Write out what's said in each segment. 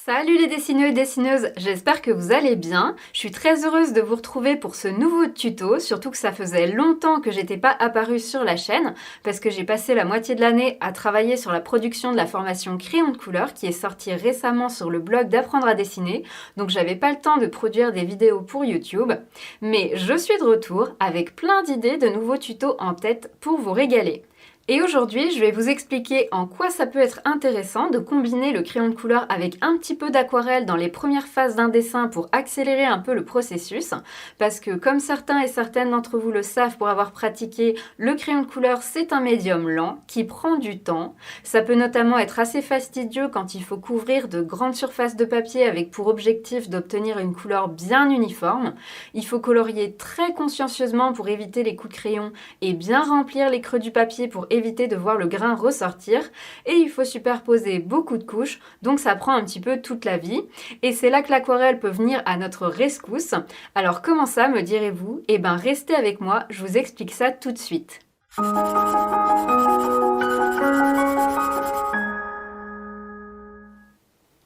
Salut les dessineux et dessineuses, j'espère que vous allez bien. Je suis très heureuse de vous retrouver pour ce nouveau tuto, surtout que ça faisait longtemps que j'étais pas apparue sur la chaîne, parce que j'ai passé la moitié de l'année à travailler sur la production de la formation Crayon de couleur qui est sortie récemment sur le blog d'apprendre à dessiner, donc j'avais pas le temps de produire des vidéos pour YouTube, mais je suis de retour avec plein d'idées de nouveaux tutos en tête pour vous régaler. Et aujourd'hui, je vais vous expliquer en quoi ça peut être intéressant de combiner le crayon de couleur avec un petit peu d'aquarelle dans les premières phases d'un dessin pour accélérer un peu le processus. Parce que comme certains et certaines d'entre vous le savent pour avoir pratiqué, le crayon de couleur c'est un médium lent qui prend du temps. Ça peut notamment être assez fastidieux quand il faut couvrir de grandes surfaces de papier avec pour objectif d'obtenir une couleur bien uniforme. Il faut colorier très consciencieusement pour éviter les coups de crayon et bien remplir les creux du papier pour éviter de voir le grain ressortir, et il faut superposer beaucoup de couches, donc ça prend un petit peu toute la vie, et c'est là que l'aquarelle peut venir à notre rescousse. Alors comment ça, me direz-vous? Eh ben restez avec moi, je vous explique ça tout de suite.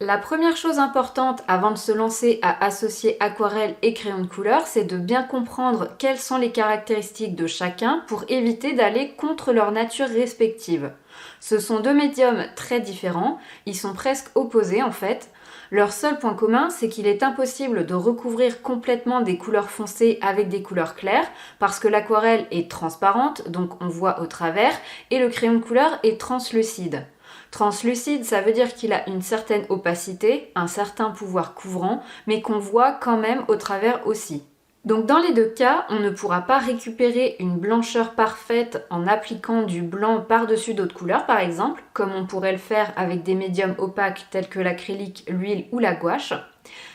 La première chose importante avant de se lancer à associer aquarelle et crayon de couleur, c'est de bien comprendre quelles sont les caractéristiques de chacun pour éviter d'aller contre leur nature respective. Ce sont deux médiums très différents, ils sont presque opposés en fait. Leur seul point commun, c'est qu'il est impossible de recouvrir complètement des couleurs foncées avec des couleurs claires, parce que l'aquarelle est transparente, donc on voit au travers, et le crayon de couleur est translucide. Translucide, ça veut dire qu'il a une certaine opacité, un certain pouvoir couvrant, mais qu'on voit quand même au travers aussi. Donc dans les deux cas, on ne pourra pas récupérer une blancheur parfaite en appliquant du blanc par-dessus d'autres couleurs par exemple, comme on pourrait le faire avec des médiums opaques tels que l'acrylique, l'huile ou la gouache.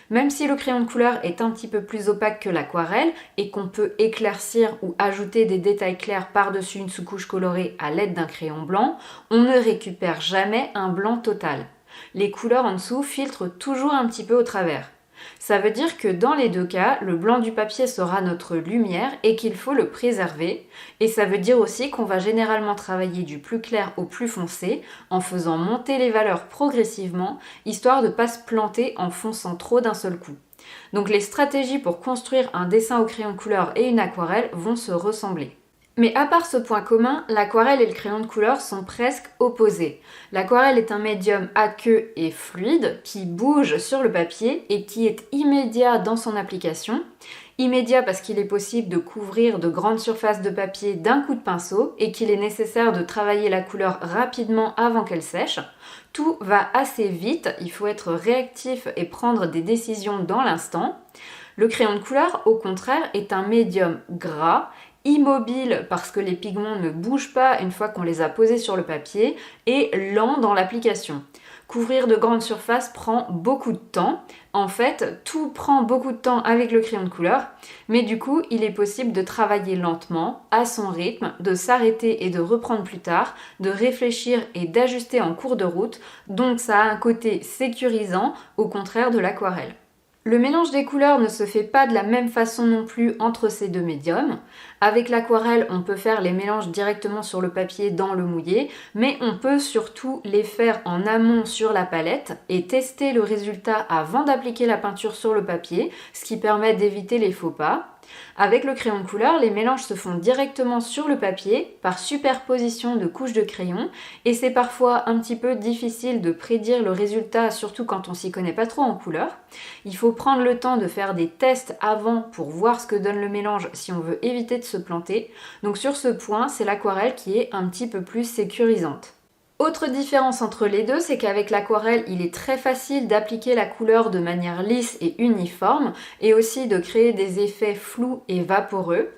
Même si le crayon de couleur est un petit peu plus opaque que l'aquarelle et qu'on peut éclaircir ou ajouter des détails clairs par-dessus une sous-couche colorée à l'aide d'un crayon blanc, on ne récupère jamais un blanc total. Les couleurs en dessous filtrent toujours un petit peu au travers. Ça veut dire que dans les deux cas, le blanc du papier sera notre lumière et qu'il faut le préserver. Et ça veut dire aussi qu'on va généralement travailler du plus clair au plus foncé en faisant monter les valeurs progressivement, histoire de ne pas se planter en fonçant trop d'un seul coup. Donc les stratégies pour construire un dessin au crayon de couleur et une aquarelle vont se ressembler. Mais à part ce point commun, l'aquarelle et le crayon de couleur sont presque opposés. L'aquarelle est un médium aqueux et fluide qui bouge sur le papier et qui est immédiat dans son application. Immédiat parce qu'il est possible de couvrir de grandes surfaces de papier d'un coup de pinceau et qu'il est nécessaire de travailler la couleur rapidement avant qu'elle sèche. Tout va assez vite, il faut être réactif et prendre des décisions dans l'instant. Le crayon de couleur, au contraire, est un médium gras, immobile parce que les pigments ne bougent pas une fois qu'on les a posés sur le papier et lent dans l'application. Couvrir de grandes surfaces prend beaucoup de temps. En fait, tout prend beaucoup de temps avec le crayon de couleur, mais du coup, il est possible de travailler lentement, à son rythme, de s'arrêter et de reprendre plus tard, de réfléchir et d'ajuster en cours de route, donc ça a un côté sécurisant, au contraire de l'aquarelle. Le mélange des couleurs ne se fait pas de la même façon non plus entre ces deux médiums. Avec l'aquarelle, on peut faire les mélanges directement sur le papier dans le mouillé, mais on peut surtout les faire en amont sur la palette et tester le résultat avant d'appliquer la peinture sur le papier, ce qui permet d'éviter les faux pas. Avec le crayon de couleur, les mélanges se font directement sur le papier par superposition de couches de crayon et c'est parfois un petit peu difficile de prédire le résultat, surtout quand on s'y connaît pas trop en couleur. Il faut prendre le temps de faire des tests avant pour voir ce que donne le mélange si on veut éviter de se planter. Donc sur ce point, c'est l'aquarelle qui est un petit peu plus sécurisante. Autre différence entre les deux, c'est qu'avec l'aquarelle, il est très facile d'appliquer la couleur de manière lisse et uniforme et aussi de créer des effets flous et vaporeux.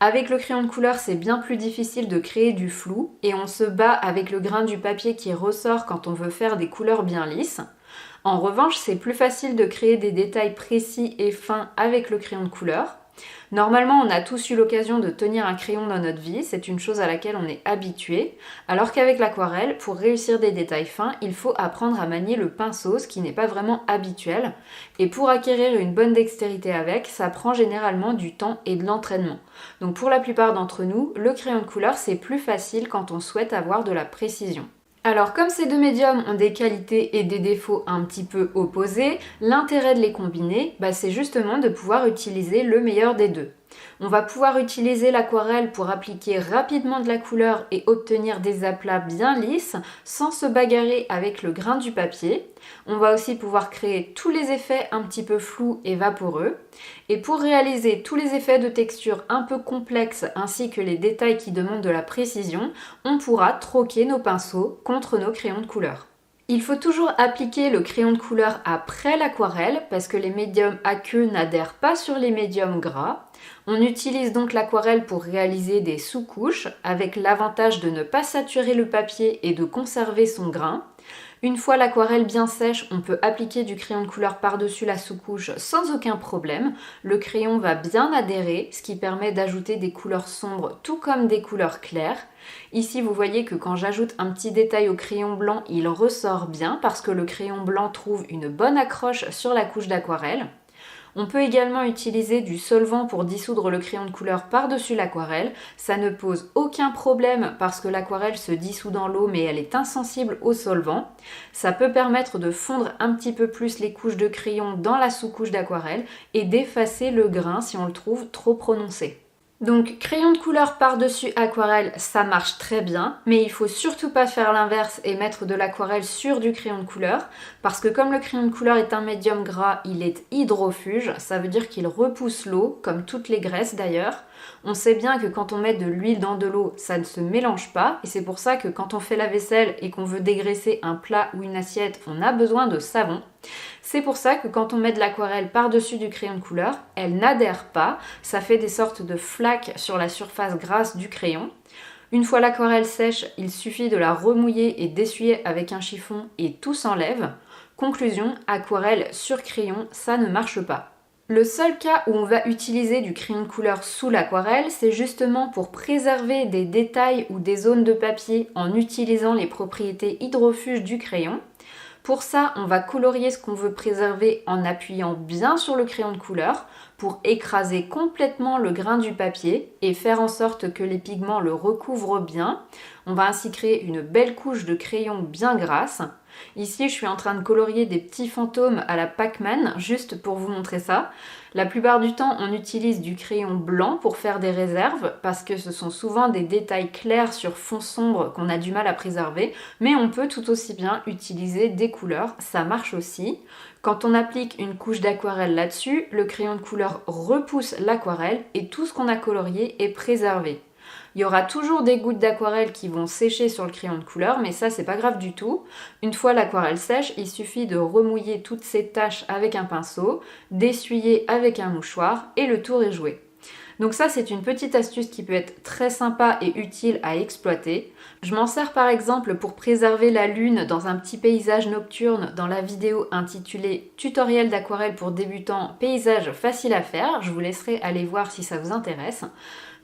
Avec le crayon de couleur, c'est bien plus difficile de créer du flou et on se bat avec le grain du papier qui ressort quand on veut faire des couleurs bien lisses. En revanche, c'est plus facile de créer des détails précis et fins avec le crayon de couleur. Normalement, on a tous eu l'occasion de tenir un crayon dans notre vie, c'est une chose à laquelle on est habitué, alors qu'avec l'aquarelle, pour réussir des détails fins, il faut apprendre à manier le pinceau, ce qui n'est pas vraiment habituel, et pour acquérir une bonne dextérité avec, ça prend généralement du temps et de l'entraînement. Donc pour la plupart d'entre nous, le crayon de couleur, c'est plus facile quand on souhaite avoir de la précision. Alors comme ces deux médiums ont des qualités et des défauts un petit peu opposés, l'intérêt de les combiner, c'est justement de pouvoir utiliser le meilleur des deux. On va pouvoir utiliser l'aquarelle pour appliquer rapidement de la couleur et obtenir des aplats bien lisses sans se bagarrer avec le grain du papier. On va aussi pouvoir créer tous les effets un petit peu flous et vaporeux. Et pour réaliser tous les effets de texture un peu complexes ainsi que les détails qui demandent de la précision, on pourra troquer nos pinceaux contre nos crayons de couleur. Il faut toujours appliquer le crayon de couleur après l'aquarelle parce que les médiums aqueux n'adhèrent pas sur les médiums gras. On utilise donc l'aquarelle pour réaliser des sous-couches avec l'avantage de ne pas saturer le papier et de conserver son grain. Une fois l'aquarelle bien sèche, on peut appliquer du crayon de couleur par-dessus la sous-couche sans aucun problème. Le crayon va bien adhérer, ce qui permet d'ajouter des couleurs sombres tout comme des couleurs claires. Ici, vous voyez que quand j'ajoute un petit détail au crayon blanc, il ressort bien parce que le crayon blanc trouve une bonne accroche sur la couche d'aquarelle. On peut également utiliser du solvant pour dissoudre le crayon de couleur par-dessus l'aquarelle. Ça ne pose aucun problème parce que l'aquarelle se dissout dans l'eau mais elle est insensible au solvant. Ça peut permettre de fondre un petit peu plus les couches de crayon dans la sous-couche d'aquarelle et d'effacer le grain si on le trouve trop prononcé. Donc crayon de couleur par-dessus aquarelle, ça marche très bien, mais il faut surtout pas faire l'inverse et mettre de l'aquarelle sur du crayon de couleur, parce que comme le crayon de couleur est un médium gras, il est hydrofuge, ça veut dire qu'il repousse l'eau, comme toutes les graisses d'ailleurs. On sait bien que quand on met de l'huile dans de l'eau, ça ne se mélange pas, et c'est pour ça que quand on fait la vaisselle et qu'on veut dégraisser un plat ou une assiette, on a besoin de savon. C'est pour ça que quand on met de l'aquarelle par-dessus du crayon de couleur, elle n'adhère pas, ça fait des sortes de flaques sur la surface grasse du crayon. Une fois l'aquarelle sèche, il suffit de la remouiller et d'essuyer avec un chiffon et tout s'enlève. Conclusion, aquarelle sur crayon, ça ne marche pas. Le seul cas où on va utiliser du crayon de couleur sous l'aquarelle, c'est justement pour préserver des détails ou des zones de papier en utilisant les propriétés hydrofuges du crayon. Pour ça, on va colorier ce qu'on veut préserver en appuyant bien sur le crayon de couleur pour écraser complètement le grain du papier et faire en sorte que les pigments le recouvrent bien. On va ainsi créer une belle couche de crayon bien grasse. Ici, je suis en train de colorier des petits fantômes à la Pac-Man, juste pour vous montrer ça. La plupart du temps, on utilise du crayon blanc pour faire des réserves, parce que ce sont souvent des détails clairs sur fond sombre qu'on a du mal à préserver, mais on peut tout aussi bien utiliser des couleurs, ça marche aussi. Quand on applique une couche d'aquarelle là-dessus, le crayon de couleur repousse l'aquarelle et tout ce qu'on a colorié est préservé. Il y aura toujours des gouttes d'aquarelle qui vont sécher sur le crayon de couleur, mais ça c'est pas grave du tout. Une fois l'aquarelle sèche, il suffit de remouiller toutes ces taches avec un pinceau, d'essuyer avec un mouchoir et le tour est joué. Donc ça c'est une petite astuce qui peut être très sympa et utile à exploiter. Je m'en sers par exemple pour préserver la lune dans un petit paysage nocturne dans la vidéo intitulée Tutoriel d'aquarelle pour débutants, paysage facile à faire. Je vous laisserai aller voir si ça vous intéresse.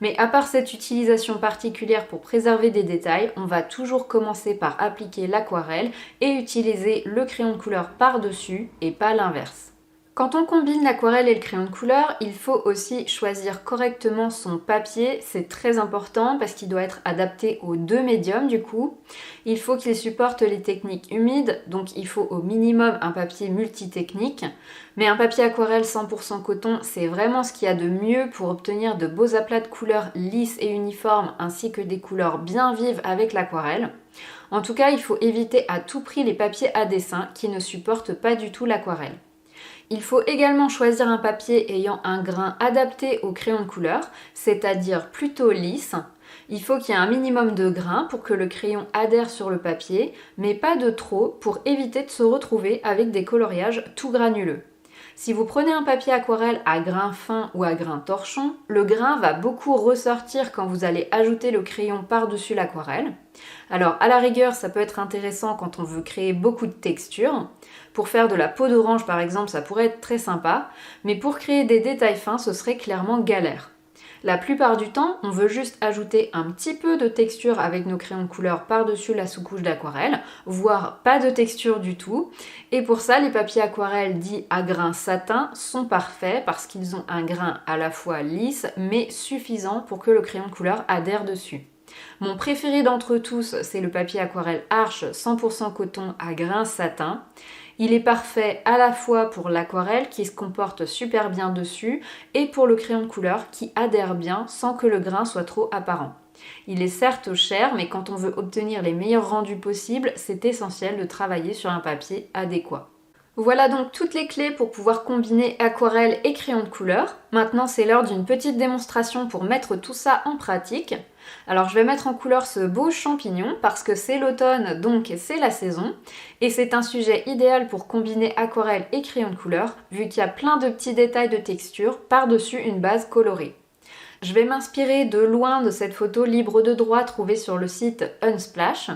Mais à part cette utilisation particulière pour préserver des détails, on va toujours commencer par appliquer l'aquarelle et utiliser le crayon de couleur par-dessus et pas l'inverse. Quand on combine l'aquarelle et le crayon de couleur, il faut aussi choisir correctement son papier, c'est très important parce qu'il doit être adapté aux deux médiums du coup. Il faut qu'il supporte les techniques humides, donc il faut au minimum un papier multitechnique. Mais un papier aquarelle 100% coton, c'est vraiment ce qu'il y a de mieux pour obtenir de beaux aplats de couleurs lisses et uniformes ainsi que des couleurs bien vives avec l'aquarelle. En tout cas, il faut éviter à tout prix les papiers à dessin qui ne supportent pas du tout l'aquarelle. Il faut également choisir un papier ayant un grain adapté au crayon de couleur, c'est-à-dire plutôt lisse. Il faut qu'il y ait un minimum de grain pour que le crayon adhère sur le papier, mais pas de trop pour éviter de se retrouver avec des coloriages tout granuleux. Si vous prenez un papier aquarelle à grain fin ou à grain torchon, le grain va beaucoup ressortir quand vous allez ajouter le crayon par-dessus l'aquarelle. Alors à la rigueur, ça peut être intéressant quand on veut créer beaucoup de textures. Pour faire de la peau d'orange par exemple, ça pourrait être très sympa, mais pour créer des détails fins, ce serait clairement galère. La plupart du temps, on veut juste ajouter un petit peu de texture avec nos crayons de couleur par-dessus la sous-couche d'aquarelle, voire pas de texture du tout. Et pour ça, les papiers aquarelles dits à grain satin sont parfaits parce qu'ils ont un grain à la fois lisse mais suffisant pour que le crayon de couleur adhère dessus. Mon préféré d'entre tous, c'est le papier aquarelle Arches 100% coton à grains satin. Il est parfait à la fois pour l'aquarelle qui se comporte super bien dessus et pour le crayon de couleur qui adhère bien sans que le grain soit trop apparent. Il est certes cher, mais quand on veut obtenir les meilleurs rendus possibles, c'est essentiel de travailler sur un papier adéquat. Voilà donc toutes les clés pour pouvoir combiner aquarelle et crayon de couleur. Maintenant, c'est l'heure d'une petite démonstration pour mettre tout ça en pratique. Alors, je vais mettre en couleur ce beau champignon parce que c'est l'automne, donc c'est la saison. Et c'est un sujet idéal pour combiner aquarelle et crayon de couleur, vu qu'il y a plein de petits détails de texture par-dessus une base colorée. Je vais m'inspirer de loin de cette photo libre de droit trouvée sur le site Unsplash.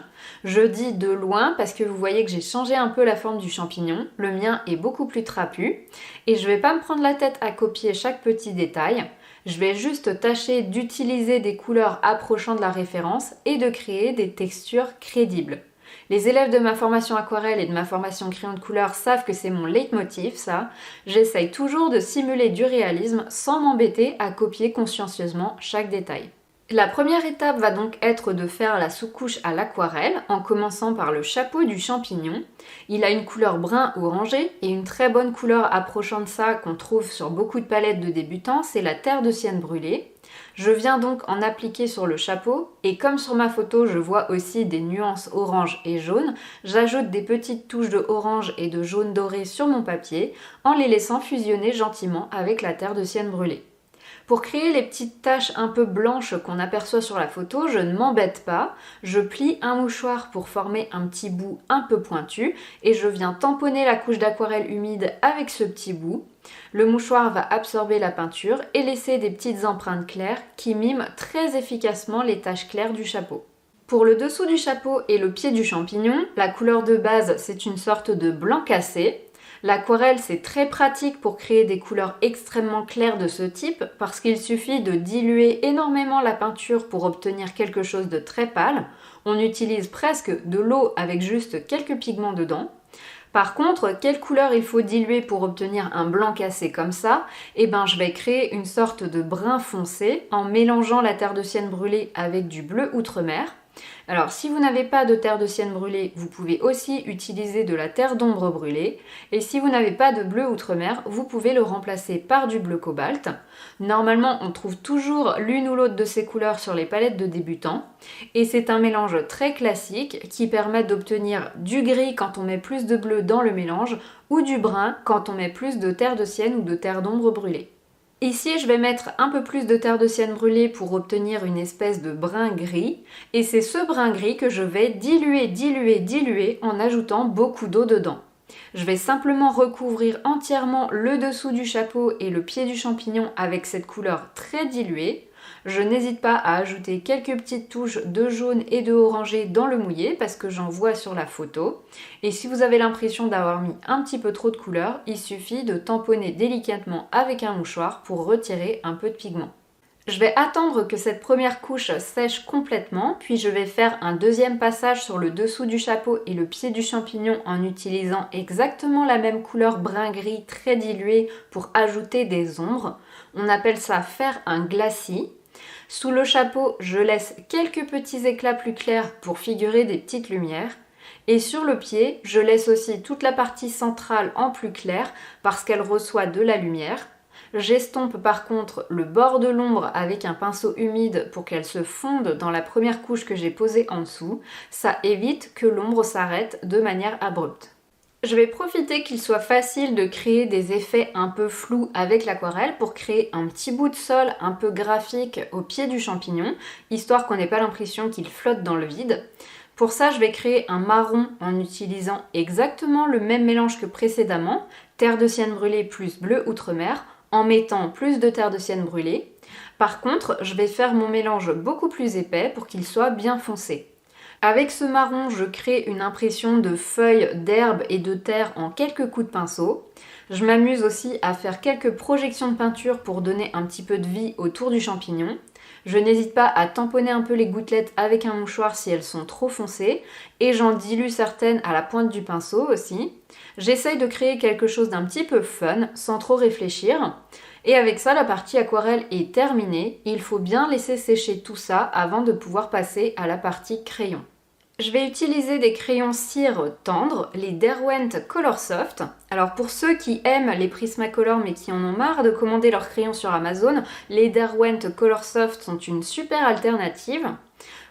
Je dis de loin parce que vous voyez que j'ai changé un peu la forme du champignon. Le mien est beaucoup plus trapu. Et je vais pas me prendre la tête à copier chaque petit détail. Je vais juste tâcher d'utiliser des couleurs approchant de la référence et de créer des textures crédibles. Les élèves de ma formation aquarelle et de ma formation crayon de couleur savent que c'est mon leitmotiv, ça. J'essaye toujours de simuler du réalisme sans m'embêter à copier consciencieusement chaque détail. La première étape va donc être de faire la sous-couche à l'aquarelle en commençant par le chapeau du champignon. Il a une couleur brun orangé et une très bonne couleur approchant de ça qu'on trouve sur beaucoup de palettes de débutants, c'est la terre de sienne brûlée. Je viens donc en appliquer sur le chapeau et comme sur ma photo je vois aussi des nuances orange et jaune, j'ajoute des petites touches de orange et de jaune doré sur mon papier en les laissant fusionner gentiment avec la terre de sienne brûlée. Pour créer les petites taches un peu blanches qu'on aperçoit sur la photo, je ne m'embête pas, je plie un mouchoir pour former un petit bout un peu pointu et je viens tamponner la couche d'aquarelle humide avec ce petit bout. Le mouchoir va absorber la peinture et laisser des petites empreintes claires qui miment très efficacement les taches claires du chapeau. Pour le dessous du chapeau et le pied du champignon, la couleur de base c'est une sorte de blanc cassé. L'aquarelle, c'est très pratique pour créer des couleurs extrêmement claires de ce type parce qu'il suffit de diluer énormément la peinture pour obtenir quelque chose de très pâle. On utilise presque de l'eau avec juste quelques pigments dedans. Par contre, quelle couleur il faut diluer pour obtenir un blanc cassé comme ça? Je vais créer une sorte de brun foncé en mélangeant la terre de sienne brûlée avec du bleu outremer. Alors si vous n'avez pas de terre de sienne brûlée, vous pouvez aussi utiliser de la terre d'ombre brûlée. Et si vous n'avez pas de bleu outremer, vous pouvez le remplacer par du bleu cobalt. Normalement, on trouve toujours l'une ou l'autre de ces couleurs sur les palettes de débutants. Et c'est un mélange très classique qui permet d'obtenir du gris quand on met plus de bleu dans le mélange ou du brun quand on met plus de terre de sienne ou de terre d'ombre brûlée. Ici, je vais mettre un peu plus de terre de sienne brûlée pour obtenir une espèce de brun gris. Et c'est ce brun gris que je vais diluer en ajoutant beaucoup d'eau dedans. Je vais simplement recouvrir entièrement le dessous du chapeau et le pied du champignon avec cette couleur très diluée. Je n'hésite pas à ajouter quelques petites touches de jaune et de orangé dans le mouillé parce que j'en vois sur la photo. Et si vous avez l'impression d'avoir mis un petit peu trop de couleur, il suffit de tamponner délicatement avec un mouchoir pour retirer un peu de pigment. Je vais attendre que cette première couche sèche complètement, puis je vais faire un deuxième passage sur le dessous du chapeau et le pied du champignon en utilisant exactement la même couleur brun-gris très diluée pour ajouter des ombres. On appelle ça faire un glacis. Sous le chapeau, je laisse quelques petits éclats plus clairs pour figurer des petites lumières. Et sur le pied, je laisse aussi toute la partie centrale en plus clair parce qu'elle reçoit de la lumière. J'estompe par contre le bord de l'ombre avec un pinceau humide pour qu'elle se fonde dans la première couche que j'ai posée en dessous. Ça évite que l'ombre s'arrête de manière abrupte. Je vais profiter qu'il soit facile de créer des effets un peu flous avec l'aquarelle pour créer un petit bout de sol un peu graphique au pied du champignon, histoire qu'on n'ait pas l'impression qu'il flotte dans le vide. Pour ça, je vais créer un marron en utilisant exactement le même mélange que précédemment, terre de sienne brûlée plus bleu outremer, en mettant plus de terre de sienne brûlée. Par contre, je vais faire mon mélange beaucoup plus épais pour qu'il soit bien foncé. Avec ce marron, je crée une impression de feuilles, d'herbes et de terre en quelques coups de pinceau. Je m'amuse aussi à faire quelques projections de peinture pour donner un petit peu de vie autour du champignon. Je n'hésite pas à tamponner un peu les gouttelettes avec un mouchoir si elles sont trop foncées et j'en dilue certaines à la pointe du pinceau aussi. J'essaye de créer quelque chose d'un petit peu fun sans trop réfléchir. Et avec ça, la partie aquarelle est terminée. Il faut bien laisser sécher tout ça avant de pouvoir passer à la partie crayon. Je vais utiliser des crayons cire tendres, les Derwent Color Soft. Alors pour ceux qui aiment les Prismacolor mais qui en ont marre de commander leurs crayons sur Amazon, les Derwent Color Soft sont une super alternative.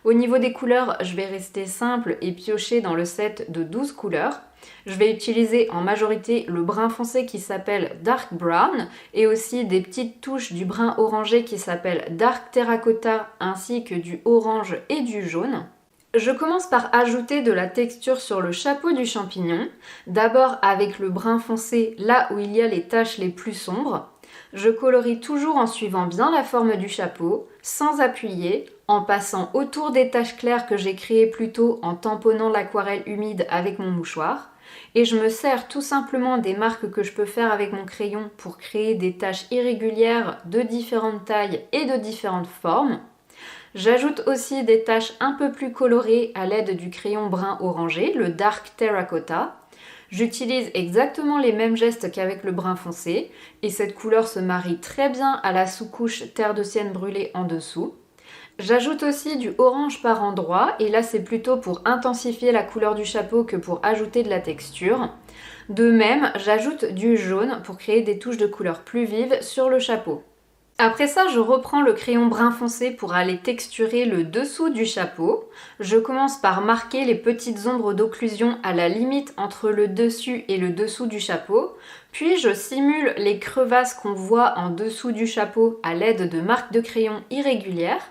Au niveau des couleurs, je vais rester simple et piocher dans le set de 12 couleurs. Je vais utiliser en majorité le brun foncé qui s'appelle Dark Brown et aussi des petites touches du brun orangé qui s'appelle Dark Terracotta ainsi que du orange et du jaune. Je commence par ajouter de la texture sur le chapeau du champignon, d'abord avec le brun foncé là où il y a les taches les plus sombres. Je colorie toujours en suivant bien la forme du chapeau, sans appuyer, en passant autour des taches claires que j'ai créées plus tôt en tamponnant l'aquarelle humide avec mon mouchoir. Et je me sers tout simplement des marques que je peux faire avec mon crayon pour créer des taches irrégulières de différentes tailles et de différentes formes. J'ajoute aussi des taches un peu plus colorées à l'aide du crayon brun orangé, le Dark Terracotta. J'utilise exactement les mêmes gestes qu'avec le brun foncé et cette couleur se marie très bien à la sous-couche terre de sienne brûlée en dessous. J'ajoute aussi du orange par endroits et là c'est plutôt pour intensifier la couleur du chapeau que pour ajouter de la texture. De même, j'ajoute du jaune pour créer des touches de couleur plus vives sur le chapeau. Après ça, je reprends le crayon brun foncé pour aller texturer le dessous du chapeau. Je commence par marquer les petites ombres d'occlusion à la limite entre le dessus et le dessous du chapeau. Puis je simule les crevasses qu'on voit en dessous du chapeau à l'aide de marques de crayon irrégulières.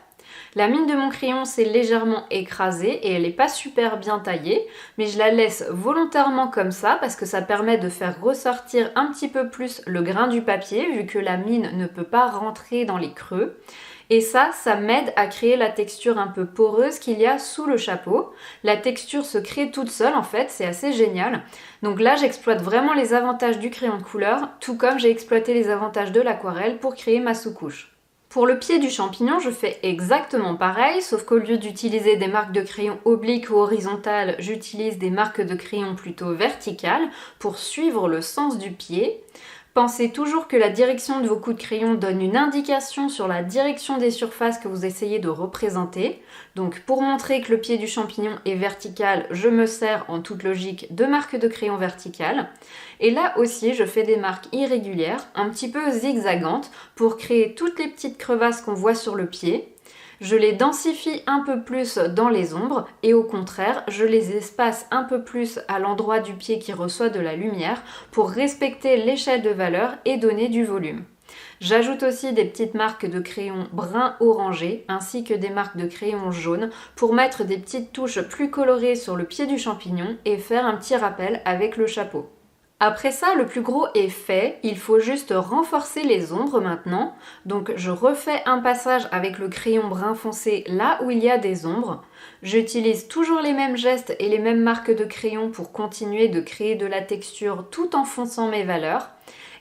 La mine de mon crayon s'est légèrement écrasée et elle n'est pas super bien taillée, mais je la laisse volontairement comme ça parce que ça permet de faire ressortir un petit peu plus le grain du papier vu que la mine ne peut pas rentrer dans les creux. Et ça m'aide à créer la texture un peu poreuse qu'il y a sous le chapeau. La texture se crée toute seule en fait, c'est assez génial. Donc là, j'exploite vraiment les avantages du crayon de couleur, tout comme j'ai exploité les avantages de l'aquarelle pour créer ma sous-couche. Pour le pied du champignon, je fais exactement pareil, sauf qu'au lieu d'utiliser des marques de crayon obliques ou horizontales, j'utilise des marques de crayon plutôt verticales pour suivre le sens du pied. Pensez toujours que la direction de vos coups de crayon donne une indication sur la direction des surfaces que vous essayez de représenter. Donc pour montrer que le pied du champignon est vertical, je me sers en toute logique de marques de crayon verticales. Et là aussi, je fais des marques irrégulières, un petit peu zigzagantes, pour créer toutes les petites crevasses qu'on voit sur le pied. Je les densifie un peu plus dans les ombres et au contraire, je les espace un peu plus à l'endroit du pied qui reçoit de la lumière pour respecter l'échelle de valeur et donner du volume. J'ajoute aussi des petites marques de crayon brun orangé ainsi que des marques de crayon jaune pour mettre des petites touches plus colorées sur le pied du champignon et faire un petit rappel avec le chapeau. Après ça, le plus gros est fait, il faut juste renforcer les ombres maintenant. Donc je refais un passage avec le crayon brun foncé là où il y a des ombres. J'utilise toujours les mêmes gestes et les mêmes marques de crayon pour continuer de créer de la texture tout en fonçant mes valeurs.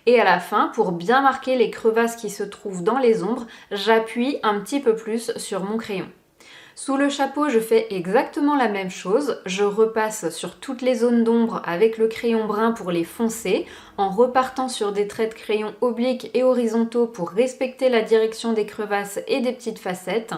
Et à la fin, pour bien marquer les crevasses qui se trouvent dans les ombres, j'appuie un petit peu plus sur mon crayon. Sous le chapeau, je fais exactement la même chose. Je repasse sur toutes les zones d'ombre avec le crayon brun pour les foncer, en repartant sur des traits de crayon obliques et horizontaux pour respecter la direction des crevasses et des petites facettes.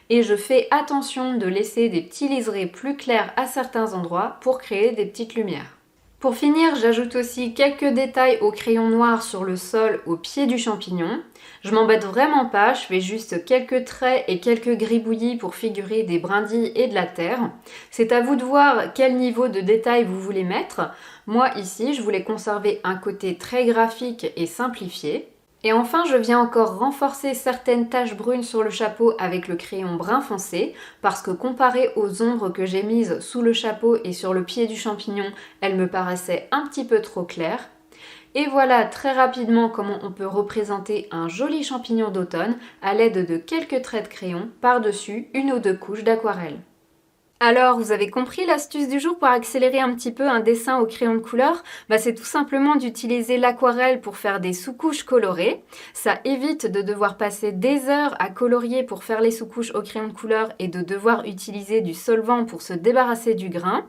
Et je fais attention de laisser des petits liserés plus clairs à certains endroits pour créer des petites lumières. Pour finir, j'ajoute aussi quelques détails au crayon noir sur le sol au pied du champignon. Je m'embête vraiment pas, je fais juste quelques traits et quelques gribouillis pour figurer des brindilles et de la terre. C'est à vous de voir quel niveau de détail vous voulez mettre. Moi ici, je voulais conserver un côté très graphique et simplifié. Et enfin, je viens encore renforcer certaines taches brunes sur le chapeau avec le crayon brun foncé, parce que comparé aux ombres que j'ai mises sous le chapeau et sur le pied du champignon, elles me paraissaient un petit peu trop claires. Et voilà très rapidement comment on peut représenter un joli champignon d'automne à l'aide de quelques traits de crayon par-dessus une ou deux couches d'aquarelle. Alors, vous avez compris l'astuce du jour pour accélérer un petit peu un dessin au crayon de couleur? C'est tout simplement d'utiliser l'aquarelle pour faire des sous-couches colorées. Ça évite de devoir passer des heures à colorier pour faire les sous-couches au crayon de couleur et de devoir utiliser du solvant pour se débarrasser du grain.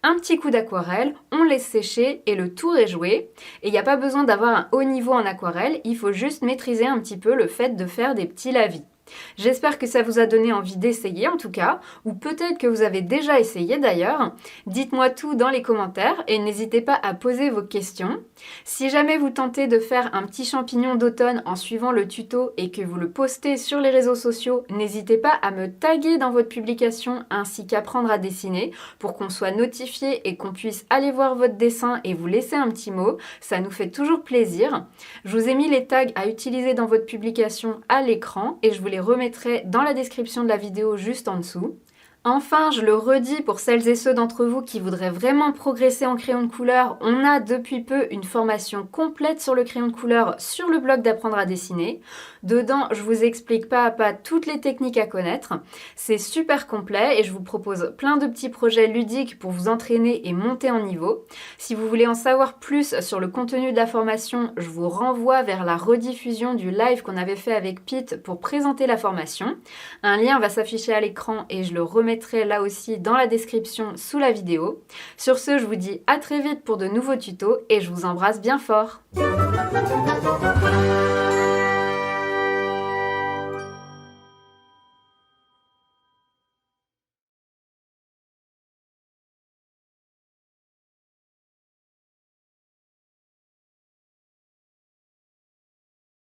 Un petit coup d'aquarelle, on laisse sécher et le tour est joué. Et il n'y a pas besoin d'avoir un haut niveau en aquarelle, il faut juste maîtriser un petit peu le fait de faire des petits lavis. J'espère que ça vous a donné envie d'essayer en tout cas, ou peut-être que vous avez déjà essayé d'ailleurs. Dites-moi tout dans les commentaires et n'hésitez pas à poser vos questions. Si jamais vous tentez de faire un petit champignon d'automne en suivant le tuto et que vous le postez sur les réseaux sociaux, n'hésitez pas à me taguer dans votre publication ainsi qu'apprendre à dessiner pour qu'on soit notifié et qu'on puisse aller voir votre dessin et vous laisser un petit mot. Ça nous fait toujours plaisir. Je vous ai mis les tags à utiliser dans votre publication à l'écran et je vous les remettrai dans la description de la vidéo juste en dessous. Enfin, je le redis pour celles et ceux d'entre vous qui voudraient vraiment progresser en crayon de couleur, on a depuis peu une formation complète sur le crayon de couleur sur le blog d'apprendre à dessiner. Dedans, je vous explique pas à pas toutes les techniques à connaître. C'est super complet et je vous propose plein de petits projets ludiques pour vous entraîner et monter en niveau. Si vous voulez en savoir plus sur le contenu de la formation, je vous renvoie vers la rediffusion du live qu'on avait fait avec Pete pour présenter la formation. Un lien va s'afficher à l'écran et je le remettrai là aussi dans la description sous la vidéo. Sur ce, je vous dis à très vite pour de nouveaux tutos et je vous embrasse bien fort.